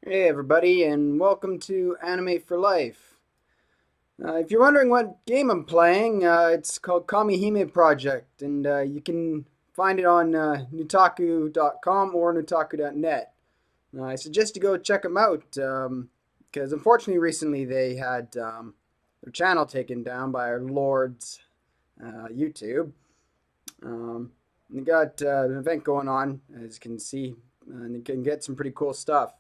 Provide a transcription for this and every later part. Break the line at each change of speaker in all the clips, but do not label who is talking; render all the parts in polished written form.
Hey everybody, and welcome to Anime for Life. If you're wondering what game I'm playing, it's called Kamihime Project, and you can find it on Nutaku.com or Nutaku.net. I suggest you go check them out, because unfortunately recently they had their channel taken down by our lord's YouTube. They got an event going on, as you can see, and you can get some pretty cool stuff.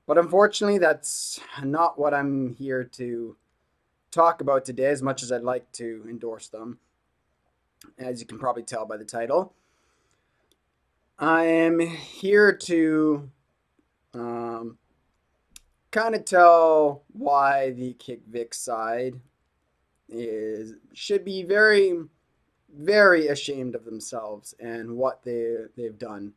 But unfortunately, that's not what I'm here to talk about today, as much as I'd like to endorse them, as you can probably tell by the title. I am here to um, kind of tell why the Kick Vic side should be very, very ashamed of themselves and what they've done.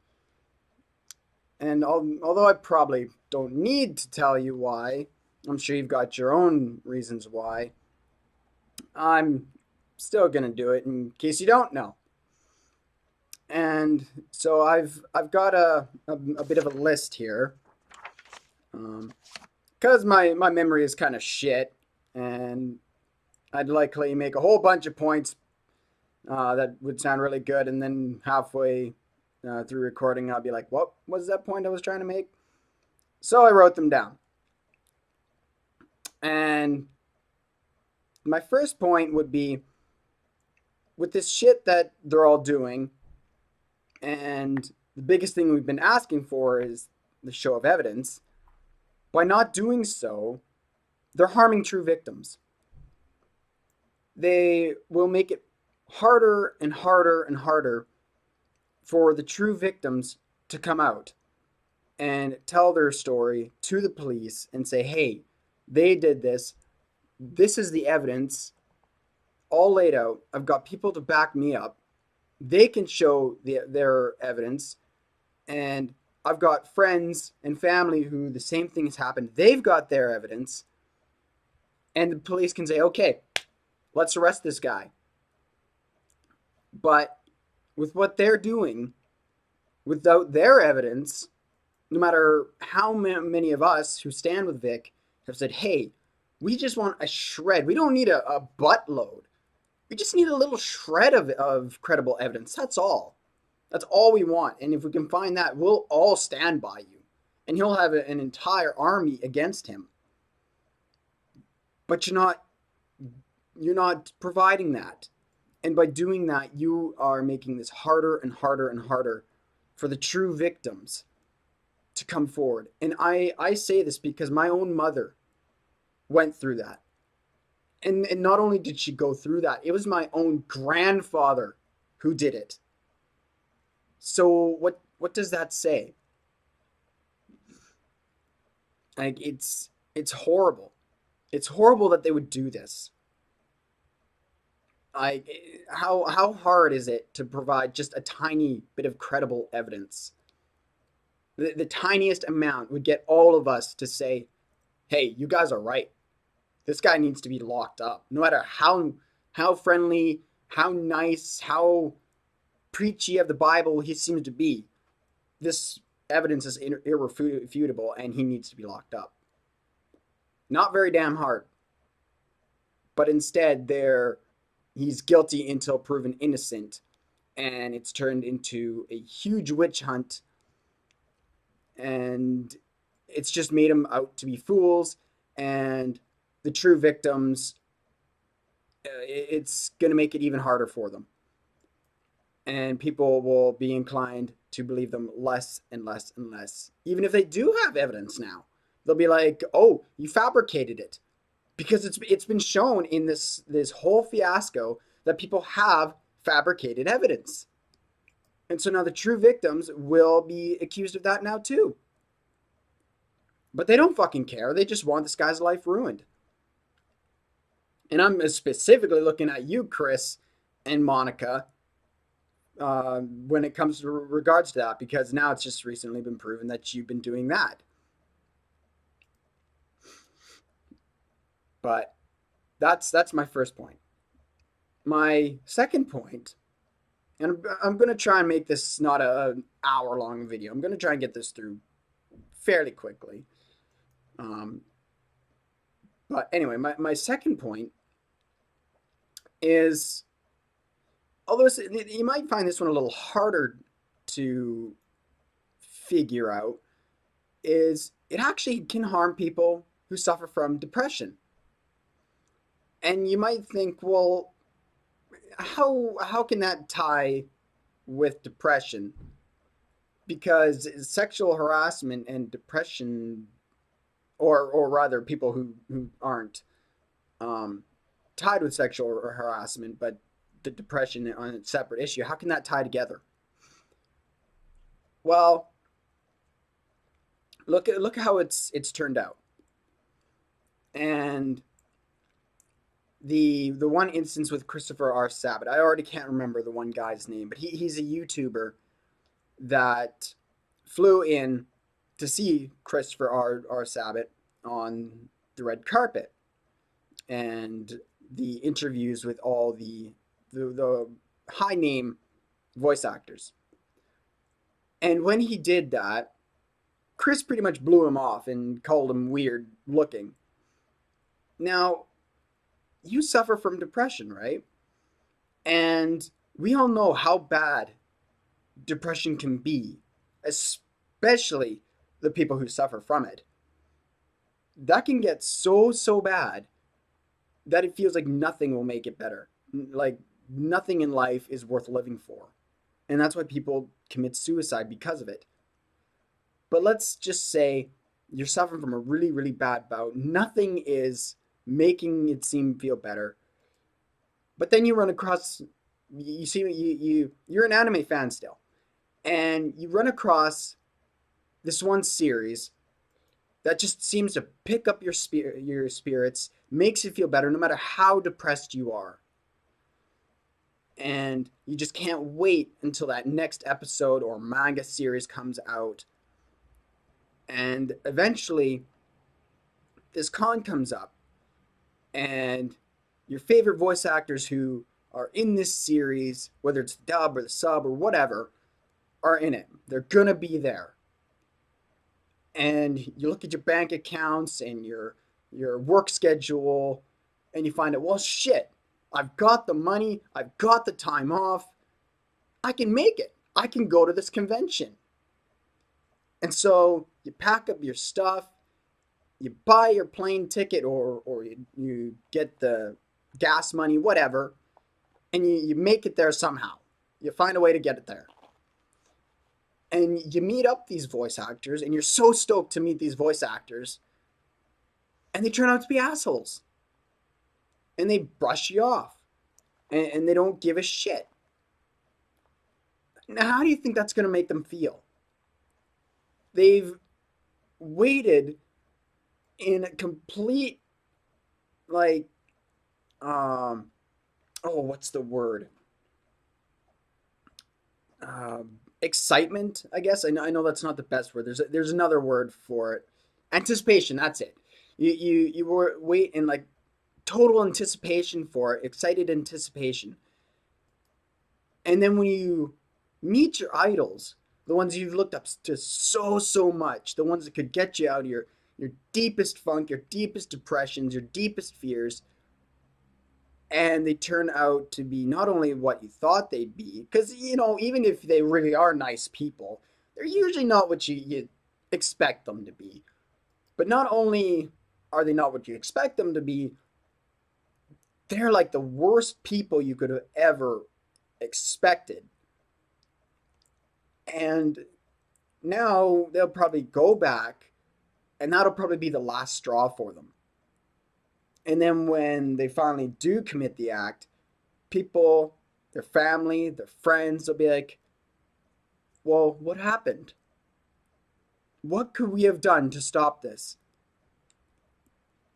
And although I probably don't need to tell you why, I'm sure you've got your own reasons why. I'm still gonna do it in case you don't know. And so I've got a bit of a list here, because my memory is kind of shit, and I'd likely make a whole bunch of points that would sound really good, and then halfway through recording, I'll be like, "What was that point I was trying to make?" So I wrote them down, and my first point would be with this shit that they're all doing, and the biggest thing we've been asking for is the show of evidence. By not doing so, they're harming true victims. They will make it harder and harder and harder for the true victims to come out and tell their story to the police and say, hey, they did this. This is the evidence all laid out. I've got people to back me up. They can show their evidence. And I've got friends and family who the same thing has happened. They've got their evidence. And the police can say, okay, let's arrest this guy. But with what they're doing, without their evidence, no matter how many of us who stand with Vic have said, hey, we just want a shred. We don't need a buttload. We just need a little shred of credible evidence. That's all. That's all we want. And if we can find that, we'll all stand by you. And he'll have an entire army against him. But you're not providing that. And by doing that, you are making this harder and harder and harder for the true victims to come forward. And I say this because my own mother went through that. And not only did she go through that, it was my own grandfather who did it. So what does that say? Like it's horrible. It's horrible that they would do this. Like how hard is it to provide just a tiny bit of credible evidence? The tiniest amount would get all of us to say, "Hey, you guys are right. This guy needs to be locked up." No matter how friendly, how nice, how preachy of the Bible he seems to be, this evidence is irrefutable, and he needs to be locked up. Not very damn hard, but instead he's guilty until proven innocent, and it's turned into a huge witch hunt, and it's just made them out to be fools, and the true victims, it's going to make it even harder for them. And people will be inclined to believe them less and less and less. Even if they do have evidence now, they'll be like, "Oh, you fabricated it," because it's been shown in this whole fiasco that people have fabricated evidence. And so now the true victims will be accused of that now too. But they don't fucking care. They just want this guy's life ruined. And I'm specifically looking at you, Chris and Monica, when it comes to regards to that, because now it's just recently been proven that you've been doing that. But that's my first point. My second point, and I'm going to try and make this not an hour long video. I'm going to try and get this through fairly quickly. Um, but anyway, my second point is, although you might find this one a little harder to figure out, is it actually can harm people who suffer from depression. And you might think, well, how can that tie with depression? Because sexual harassment and depression, or rather, people who aren't um, tied with sexual harassment, but the depression on a separate issue, how can that tie together? Well, look how it's turned out. And the one instance with Christopher R. Sabat, I already can't remember the one guy's name, but he's a YouTuber that flew in to see Christopher R. Sabat on the red carpet, and the interviews with all the high name voice actors. And when he did that, Chris pretty much blew him off and called him weird looking. Now, you suffer from depression, right? And we all know how bad depression can be, especially the people who suffer from it. That can get so bad that it feels like nothing will make it better. Like nothing in life is worth living for. And that's why people commit suicide because of it. But let's just say you're suffering from a really bad bout. Nothing is making it feel better. But then you run across, you see, you're an anime fan still, and you run across this one series that just seems to pick up your spirits, makes you feel better no matter how depressed you are. And you just can't wait until that next episode or manga series comes out. And eventually, this con comes up, and your favorite voice actors who are in this series, whether it's the dub or the sub or whatever, are in it. They're gonna be there. And you look at your bank accounts and your work schedule, and you find out, well, shit, I've got the money, I've got the time off, I can make it. I can go to this convention. And so you pack up your stuff, you buy your plane ticket, or you get the gas money, whatever, and you make it there somehow. You find a way to get it there. And you meet up these voice actors, and you're so stoked to meet these voice actors, and they turn out to be assholes. And they brush you off, and they don't give a shit. Now, how do you think that's going to make them feel? They've waited in a complete, like, what's the word? Excitement, I guess. I know that's not the best word. There's another word for it. Anticipation. That's it. You were wait in like total anticipation for it, excited anticipation. And then when you meet your idols, the ones you've looked up to so much, the ones that could get you out of your deepest funk, your deepest depressions, your deepest fears, and they turn out to be not only what you thought they'd be, because, even if they really are nice people, they're usually not what you expect them to be. But not only are they not what you expect them to be, they're like the worst people you could have ever expected. And now they'll probably go back, and that'll probably be the last straw for them. And then when they finally do commit the act, people, their family, their friends will be like, well, what happened? What could we have done to stop this?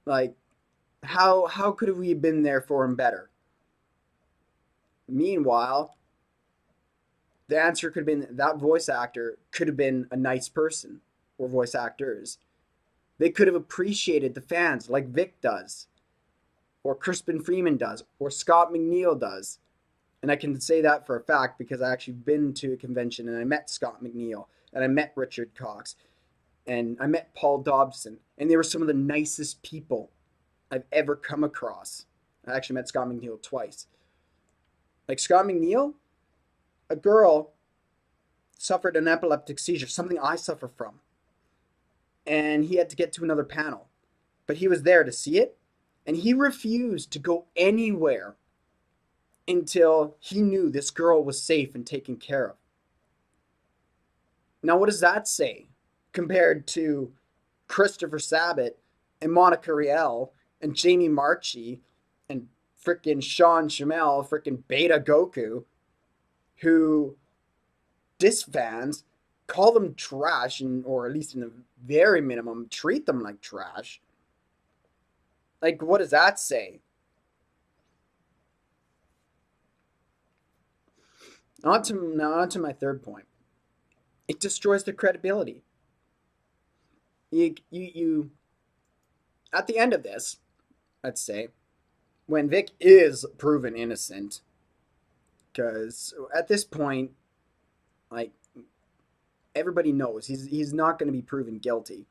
Like, how could we have been there for him better? Meanwhile, the answer could have been that voice actor could have been a nice person, or voice actors. They could have appreciated the fans like Vic does, or Crispin Freeman does, or Scott McNeil does. And I can say that for a fact because I actually been to a convention and I met Scott McNeil and I met Richard Cox. and I met Paul Dobson, and they were some of the nicest people I've ever come across. I actually met Scott McNeil twice. Like Scott McNeil, a girl suffered an epileptic seizure, something I suffer from, and he had to get to another panel, but he was there to see it, and he refused to go anywhere until he knew this girl was safe and taken care of. Now, what does that say compared to Christopher Sabat and Monica Riel and Jamie Marchi and frickin' Sean Shamel, frickin' Beta Goku, who diss fans, call them trash, and or at least in the very minimum, treat them like trash. Like, what does that say? On to my third point. It destroys their credibility. You at the end of this, let's say, when Vic is proven innocent, because at this point, like everybody knows he's not going to be proven guilty.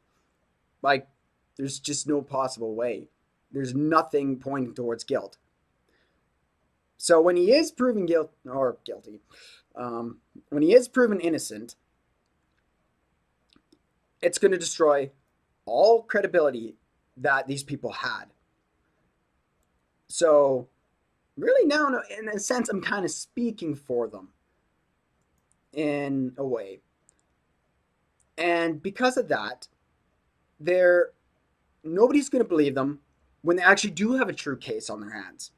Like there's just no possible way. There's nothing pointing towards guilt. So when he is proven guilty, when he is proven innocent, it's going to destroy all credibility that these people had. So really now, in a sense, I'm kind of speaking for them in a way. And because of that, they're nobody's going to believe them when they actually do have a true case on their hands.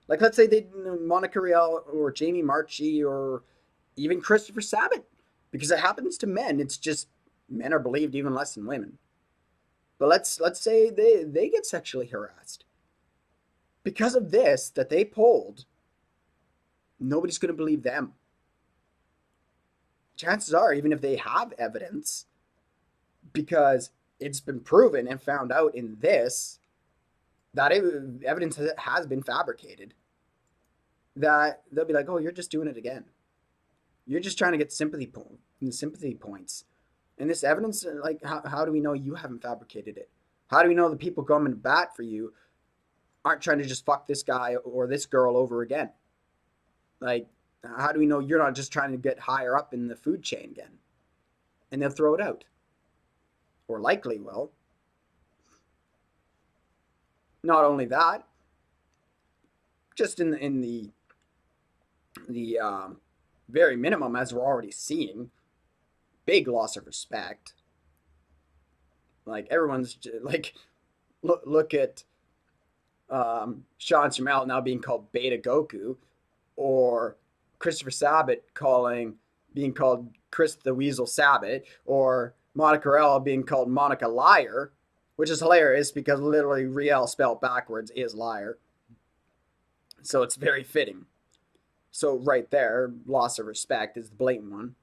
Like, let's say they Monica Riel or Jamie Marchi or even Christopher Sabat, because it happens to men. It's just men are believed even less than women. But let's say they get sexually harassed. Because of this that they pulled, nobody's going to believe them. Chances are, even if they have evidence, because it's been proven and found out in this that evidence has been fabricated, that they'll be like, oh, you're just doing it again. You're just trying to get sympathy points. And this evidence, like, how do we know you haven't fabricated it? How do we know the people coming to bat for you aren't trying to just fuck this guy or this girl over again? Like, how do we know you're not just trying to get higher up in the food chain again? And they'll throw it out. Or likely will. Not only that, just in the very minimum, as we're already seeing, big loss of respect. Like everyone's like, look at Sean Shamel now being called Beta Goku, or Christopher Sabat being called Chris the Weasel Sabat, or Monica Riel being called Monica Liar, which is hilarious because literally Riel spelled backwards is liar. So it's very fitting. So right there, loss of respect is the blatant one.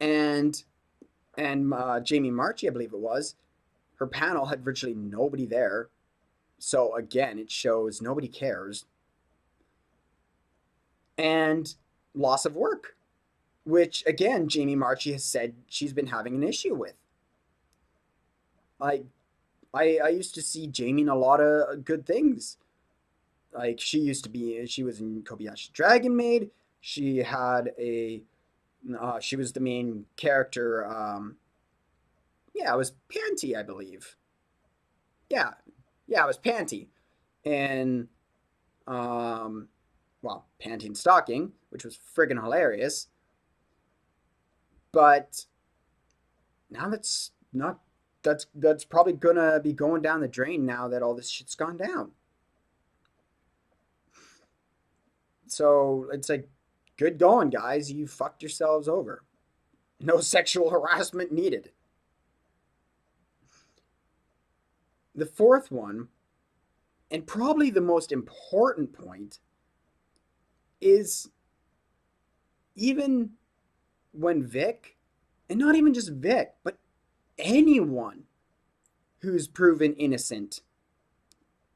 And Jamie Marchi, I believe it was, her panel had virtually nobody there. So again, it shows nobody cares. And loss of work, which again, Jamie Marchi has said she's been having an issue with. I used to see Jamie in a lot of good things. Like she was in Kobayashi Dragon Maid. She had she was the main character. Yeah, it was Panty, I believe. Yeah, it was Panty, and Panty and Stocking, which was friggin' hilarious. But now that's probably gonna be going down the drain now that all this shit's gone down. So it's like, good going, guys. You fucked yourselves over. No sexual harassment needed. The fourth one, and probably the most important point, is even when Vic, and not even just Vic, but anyone who's proven innocent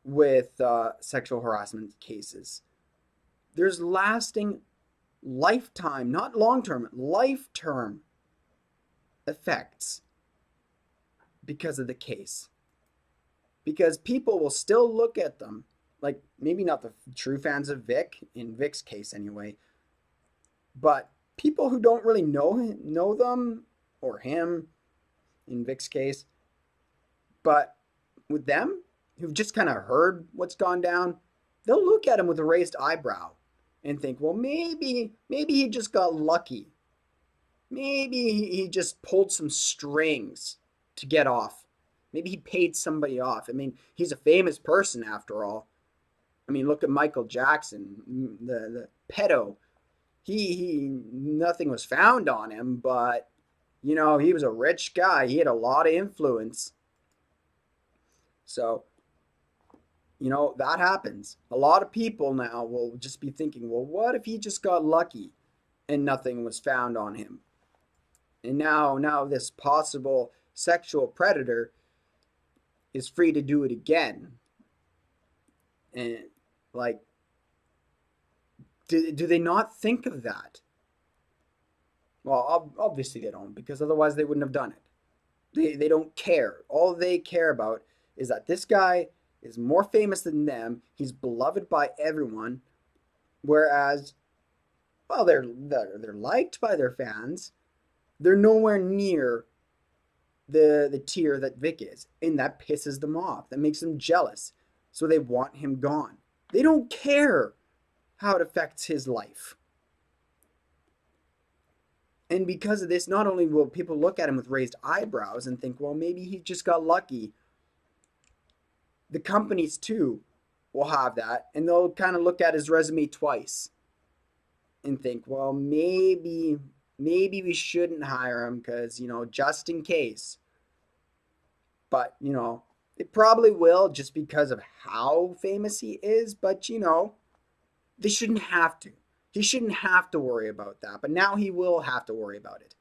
with sexual harassment cases, there's lasting lifetime, not long term, life term effects because of the case. Because people will still look at them, like maybe not the true fans of Vic, in Vic's case anyway, but people who don't really know them or him in Vic's case, but with them who've just kind of heard what's gone down, they'll look at him with a raised eyebrow and think, well, maybe he just got lucky. Maybe he just pulled some strings to get off. Maybe he paid somebody off. I mean, he's a famous person after all. I mean, look at Michael Jackson, the pedo. He nothing was found on him, but he was a rich guy. He had a lot of influence. So, that happens. A lot of people now will just be thinking, well, what if he just got lucky and nothing was found on him? And now this possible sexual predator is free to do it again. And like, do they not think of that? Well, obviously they don't, because otherwise they wouldn't have done it. They don't care. All they care about is that this guy is more famous than them. He's beloved by everyone, whereas, well, they're liked by their fans. They're nowhere near the tier that Vic is, and that pisses them off. That makes them jealous, so they want him gone. They don't care how it affects his life. And because of this, not only will people look at him with raised eyebrows and think, well, maybe he just got lucky, the companies too will have that, and they'll kind of look at his resume twice and think, well, maybe we shouldn't hire him because, just in case. But, it probably will just because of how famous he is, but, they shouldn't have to. He shouldn't have to worry about that, but now he will have to worry about it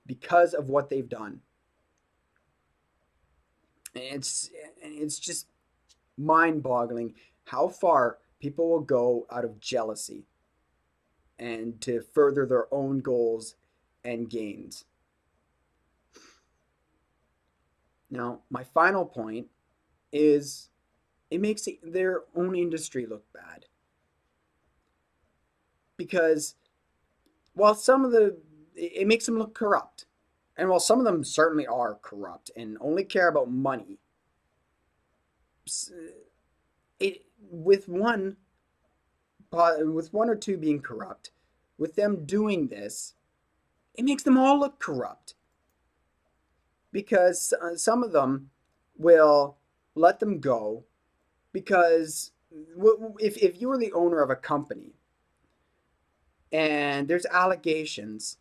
because of what they've done. And it's just mind-boggling how far people will go out of jealousy and to further their own goals and gains. Now, my final point is it makes their own industry look bad. Because while it makes them look corrupt. And while some of them certainly are corrupt and only care about money, with one or two being corrupt, with them doing this, it makes them all look corrupt. Because some of them will let them go because if you were the owner of a company and there's allegations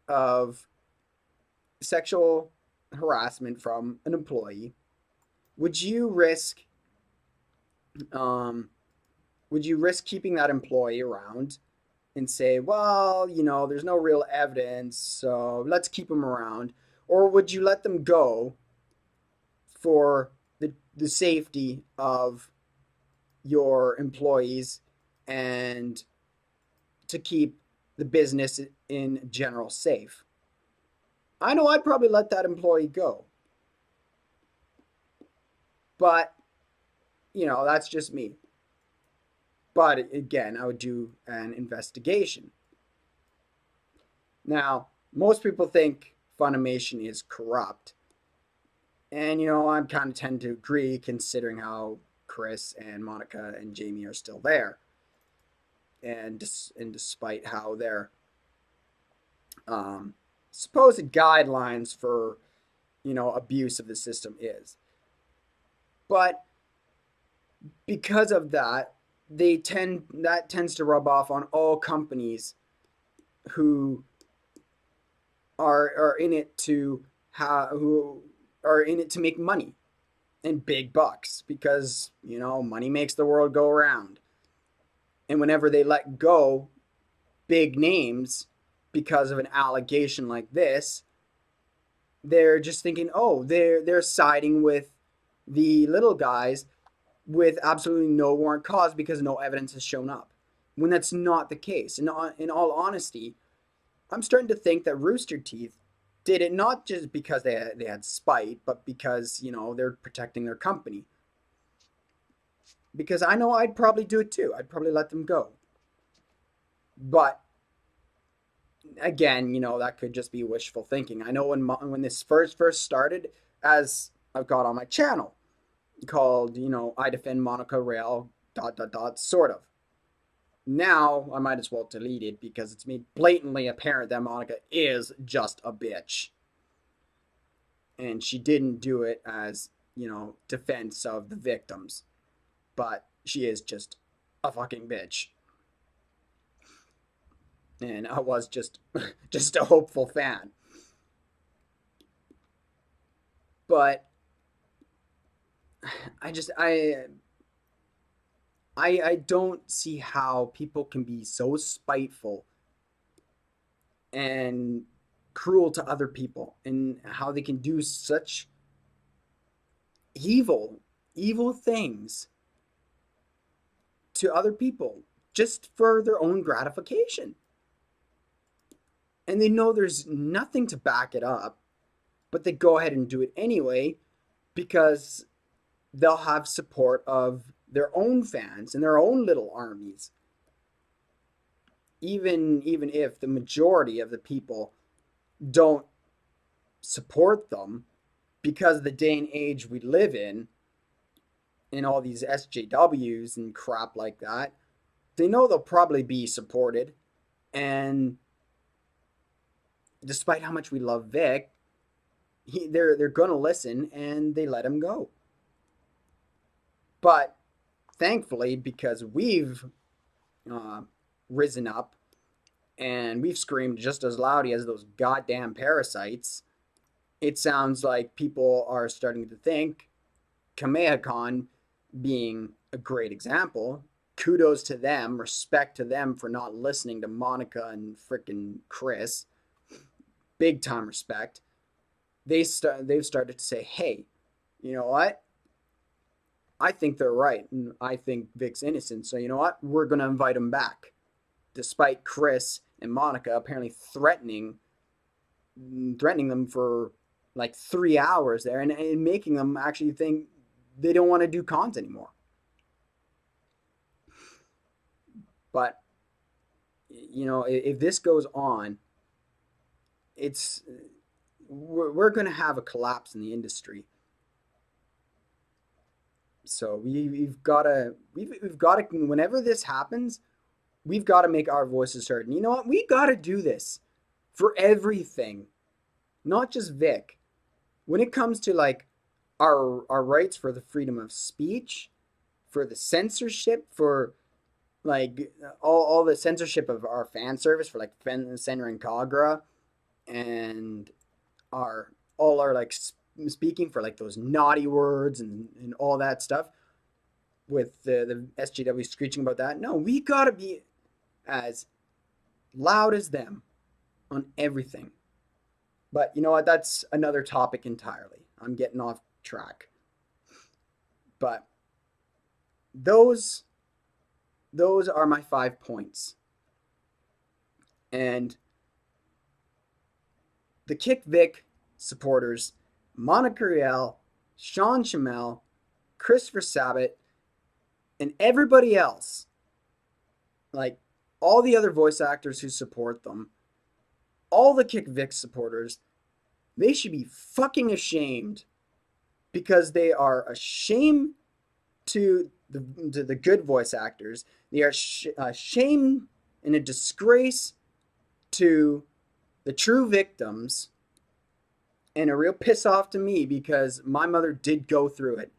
of sexual harassment from an employee, would you risk keeping that employee around and say, well, there's no real evidence, so let's keep him around? Or would you let them go for the safety of your employees and to keep the business in general safe? I know I'd probably let that employee go. But, that's just me. But again, I would do an investigation. Now, most people think Funimation is corrupt. And, I kind of tend to agree considering how Chris and Monica and Jamie are still there. And despite how their supposed guidelines for, abuse of the system is. But because of that, that tends to rub off on all companies who are in it to make money and big bucks, because money makes the world go around. And whenever they let go big names because of an allegation like this, they're just thinking, oh, they're siding with the little guys with absolutely no warrant cause because no evidence has shown up, when that's not the case. And in all honesty, I'm starting to think that Rooster Teeth did it not just because they had spite, but because, they're protecting their company. Because I know I'd probably do it too. I'd probably let them go. But again, that could just be wishful thinking. I know when this first started, as I've got on my channel called, I defend Monica Rail dot dot dot sort of. Now I might as well delete it because it's made blatantly apparent that Monica is just a bitch. And she didn't do it as, defense of the victims. But she is just a fucking bitch. And I was just just a hopeful fan. But I just I don't see how people can be so spiteful and cruel to other people, and how they can do such evil things to other people just for their own gratification. And they know there's nothing to back it up, but they go ahead and do it anyway because they'll have support of their own fans and their own little armies. Even if the majority of the people don't support them, because of the day and age we live in all these SJWs and crap like that, they know they'll probably be supported. And despite how much we love Vic, they're gonna listen, and they let him go. But thankfully, because we've uh, risen up and we've screamed just as loudly as those goddamn parasites, it sounds like people are starting to think, Kamehakon being a great example, kudos to them, respect to them for not listening to Monica and frickin' Chris. Big time respect. They've started to say, hey, you know what? I think they're right, and I think Vic's innocent. So you know what? We're gonna invite him back, despite Chris and Monica apparently threatening them for like 3 hours there, and making them actually think they don't want to do cons anymore. But if this goes on, it's we're going to have a collapse in the industry. So we've got to whenever this happens, we've got to make our voices heard. And you know what? We got to do this for everything, not just Vic. When it comes to like our rights for the freedom of speech, for the censorship, for like all the censorship of our fan service, for like Senra and Kagra, and all our like speaking for like those naughty words and all that stuff, with the SJW screeching about that. No, we gotta be as loud as them on everything. But you know what? That's another topic entirely. I'm getting off track. But those are my 5 points. And the Kick Vic supporters, Monica Riel, Sean Shamel, Christopher Sabat, and everybody else, like all the other voice actors who support them, all the Kick Vic supporters, they should be fucking ashamed, because they are a shame to the good voice actors. They are a shame and a disgrace to the true victims, and a real piss off to me because my mother did go through it,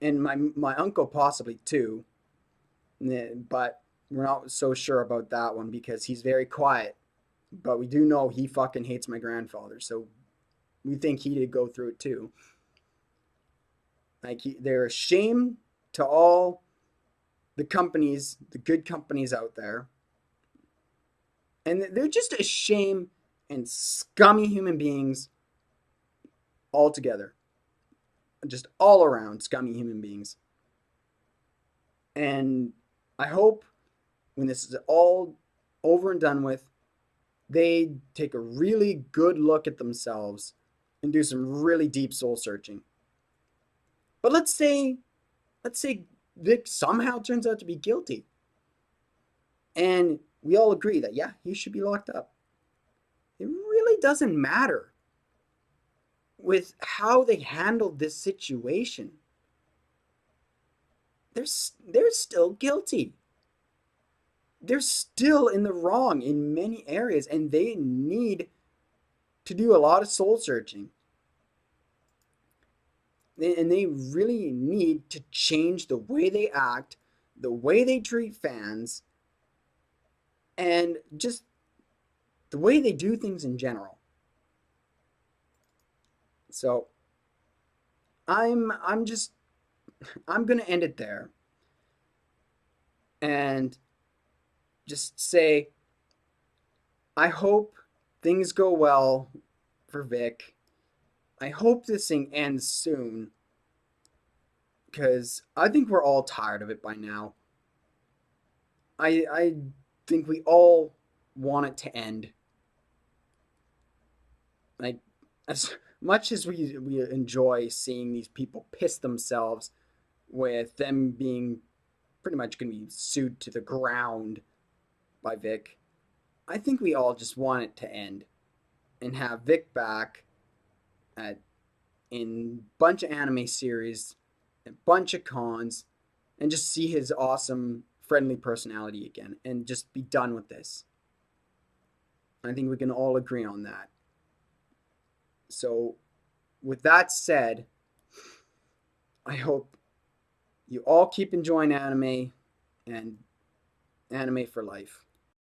and my uncle possibly too, but we're not so sure about that one because he's very quiet. But we do know he fucking hates my grandfather, so we think he did go through it too. Like they're a shame to all the companies, the good companies out there, and they're just a shame and scummy human beings altogether, just all around scummy human beings. And I hope when this is all over and done with, they take a really good look at themselves and do some really deep soul searching. But let's say Vic somehow turns out to be guilty, and we all agree that yeah, he should be locked up. It really doesn't matter with how they handled this situation. They're still guilty. They're still in the wrong in many areas, and they need to do a lot of soul searching. And they really need to change the way they act, the way they treat fans, and just the way they do things in general. So I'm just I'm gonna end it there and just say I hope things go well for Vic. I hope this thing ends soon because I think we're all tired of it by now. I think we all want it to end. Like as much as we enjoy seeing these people piss themselves with them being pretty much going to be sued to the ground by Vic, I think we all just want it to end and have Vic back at in a bunch of anime series, a bunch of cons, and just see his awesome friendly personality again and just be done with this. I think we can all agree on that. So, with that said, I hope you all keep enjoying anime and anime for life.